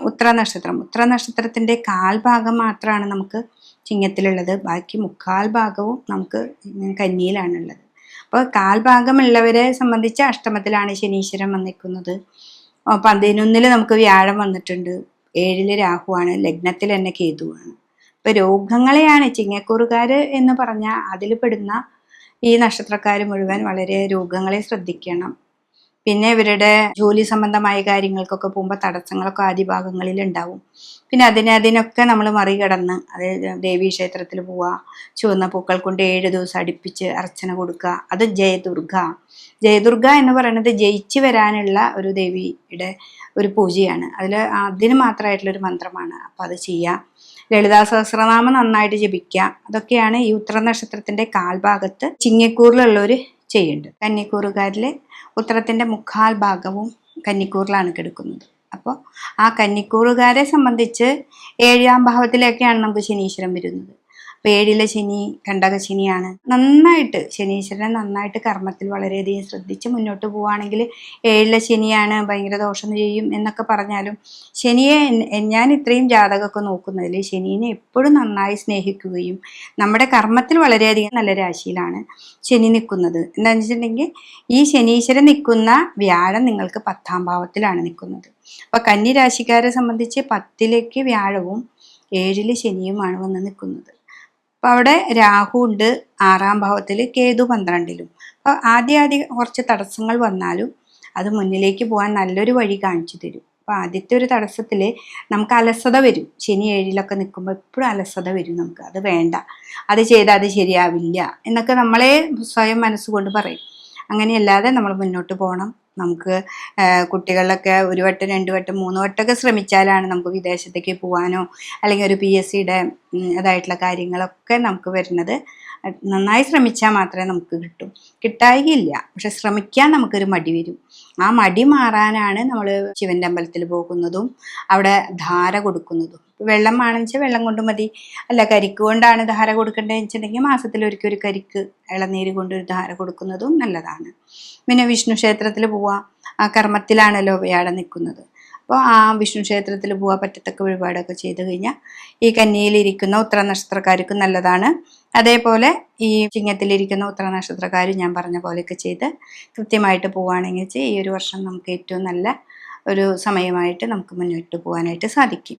ഉത്തര നക്ഷത്രം. ഉത്തര നക്ഷത്രത്തിൻ്റെ കാൽഭാഗം മാത്രമാണ് നമുക്ക് ചിങ്ങത്തിലുള്ളത്. ബാക്കി മുക്കാൽ ഭാഗവും നമുക്ക് കന്നിയിലാണുള്ളത്. അപ്പോൾ കാൽഭാഗമുള്ളവരെ സംബന്ധിച്ച് അഷ്ടമത്തിലാണ് ശനീശ്വരൻ വന്നിരിക്കുന്നത്. 11 നമുക്ക് വ്യാഴം വന്നിട്ടുണ്ട്, 7 രാഹുവാണ്, ലഗ്നത്തിൽ തന്നെ കേതുവാണ്. ഇപ്പൊ രോഗങ്ങളെയാണ് ചിങ്ങക്കൂറുകാർ എന്ന് പറഞ്ഞാൽ അതിൽ പെടുന്ന ഈ നക്ഷത്രക്കാർ മുഴുവൻ വളരെ രോഗങ്ങളെ ശ്രദ്ധിക്കണം. പിന്നെ ഇവരുടെ ജോലി സംബന്ധമായ കാര്യങ്ങൾക്കൊക്കെ പോകുമ്പോൾ തടസ്സങ്ങളൊക്കെ ആദ്യ ഭാഗങ്ങളിൽ ഉണ്ടാവും. പിന്നെ അതിനൊക്കെ നമ്മൾ മറികടന്ന്, അതായത് ദേവീക്ഷേത്രത്തിൽ പോവുക, ചുവന്ന പൂക്കൾ കൊണ്ട് 7 ദിവസം അടുപ്പിച്ച് അർച്ചന കൊടുക്കുക. അത് ജയദുർഗ എന്ന് പറയുന്നത് ജയിച്ചു വരാനുള്ള ഒരു ദേവിയുടെ ഒരു പൂജയാണ്. അതിന് മാത്രമായിട്ടുള്ളൊരു മന്ത്രമാണ്. അപ്പം അത് ചെയ്യാം. ലളിതാ സഹസ്രനാമം നന്നായിട്ട് ജപിക്കുക. അതൊക്കെയാണ് ഈ ഉത്തര നക്ഷത്രത്തിന്റെ കാൽഭാഗത്ത് ചിങ്ങക്കൂറിലുള്ളവർ ചെയ്യേണ്ടത്. കന്നിക്കൂറുകാരിലെ ഉത്തരത്തിന്റെ മുക്കാൽ ഭാഗവും കന്നിക്കൂറിലാണ് കിടക്കുന്നത്. അപ്പോൾ ആ കന്നിക്കൂറുകാരെ സംബന്ധിച്ച് 7ാം ഭാവത്തിലേക്കാണ് നമുക്ക് ശനീശ്വരൻ വരുന്നത്. അപ്പോൾ 7ലെ ശനി കണ്ടകശനിയാണ്. ശനീശ്വരനെ നന്നായിട്ട് കർമ്മത്തിൽ വളരെയധികം ശ്രദ്ധിച്ച് മുന്നോട്ട് പോവുകയാണെങ്കിൽ 7ലെ ശനിയാണ് ഭയങ്കര ദോഷം ചെയ്യും എന്നൊക്കെ പറഞ്ഞാലും ശനിയെ ഞാൻ ഇത്രയും ജാതകമൊക്കെ നോക്കുന്നതിൽ ശനീനെ എപ്പോഴും നന്നായി സ്നേഹിക്കുകയും നമ്മുടെ കർമ്മത്തിൽ വളരെയധികം നല്ല രാശിയിലാണ് ശനി നിൽക്കുന്നത്. എന്താണെന്ന് വെച്ചിട്ടുണ്ടെങ്കിൽ ഈ ശനീശ്വരൻ നിൽക്കുന്ന വ്യാഴം നിങ്ങൾക്ക് 10ാം ഭാവത്തിലാണ് നിൽക്കുന്നത്. അപ്പോൾ കന്നി രാശിക്കാരെ സംബന്ധിച്ച് 10ലേക്ക് വ്യാഴവും 7ല് ശനിയുമാണ് വന്ന് നിൽക്കുന്നത്. അപ്പോൾ അവിടെ രാഹു ഉണ്ട് 6ാം ഭാവത്തിൽ, കേതു 12ലും. അപ്പോൾ ആദ്യം കുറച്ച് തടസ്സങ്ങൾ വന്നാലും അത് മുന്നിലേക്ക് പോകാൻ നല്ലൊരു വഴി കാണിച്ചു തരും. അപ്പോൾ ആദ്യത്തെ ഒരു തടസ്സത്തിൽ നമുക്ക് അലസത വരും. ശനി 7ലൊക്കെ നിൽക്കുമ്പോൾ എപ്പോഴും അലസത വരും. നമുക്ക് അത് വേണ്ട, അത് ചെയ്താൽ അത് ശരിയാവില്ല എന്നൊക്കെ നമ്മളെ സ്വയം മനസ്സുകൊണ്ട് പറയും. അങ്ങനെയല്ലാതെ നമ്മൾ മുന്നോട്ട് പോകണം. നമുക്ക് കുട്ടികളിലൊക്കെ 1 വട്ടം 2 വട്ടം 3 വട്ടമൊക്കെ ശ്രമിച്ചാലാണ് നമുക്ക് വിദേശത്തേക്ക് പോകാനോ അല്ലെങ്കിൽ ഒരു PSCയുടെ അതായിട്ടുള്ള കാര്യങ്ങളൊക്കെ നമുക്ക് വരുന്നത്. നന്നായി ശ്രമിച്ചാൽ മാത്രമേ നമുക്ക് കിട്ടായികയില്ല. പക്ഷെ ശ്രമിക്കാൻ നമുക്കൊരു മടി വരും. ആ മടി മാറാനാണ് നമ്മൾ ശിവന്റെ അമ്പലത്തിൽ പോകുന്നതും അവിടെ ധാര കൊടുക്കുന്നതും. വെള്ളം ആണെന്ന് വെള്ളം കൊണ്ട് മതി. അല്ല, കരിക്ക് കൊണ്ടാണ് ധാര കൊടുക്കേണ്ടതെന്ന് വെച്ചിട്ടുണ്ടെങ്കിൽ മാസത്തിലൊരിക്കൽ ഒരു കരിക്ക് ഇളനീര് കൊണ്ട് ഒരു ധാര കൊടുക്കുന്നതും നല്ലതാണ്. പിന്നെ വിഷ്ണു ക്ഷേത്രത്തിൽ പോവാം. ആ കർമ്മത്തിലാണല്ലോ വ്യാഴം നിൽക്കുന്നത്. അപ്പോൾ ആ വിഷ്ണു ക്ഷേത്രത്തിൽ പോവാൻ പറ്റത്തക്ക വഴിപാടൊക്കെ ചെയ്ത് കഴിഞ്ഞാൽ ഈ കന്നിയിലിരിക്കുന്ന ഉത്തര നക്ഷത്രക്കാർക്ക് നല്ലതാണ്. അതേപോലെ ഈ ചിങ്ങത്തിലിരിക്കുന്ന ഉത്തര നക്ഷത്രക്കാർ ഞാൻ പറഞ്ഞ പോലെയൊക്കെ ചെയ്ത് കൃത്യമായിട്ട് പോവുകയാണെങ്കിൽ ഈ ഒരു വർഷം നമുക്ക് ഏറ്റവും നല്ല ഒരു സമയമായിട്ട് നമുക്ക് മുന്നോട്ട് പോകാനായിട്ട് സാധിക്കും.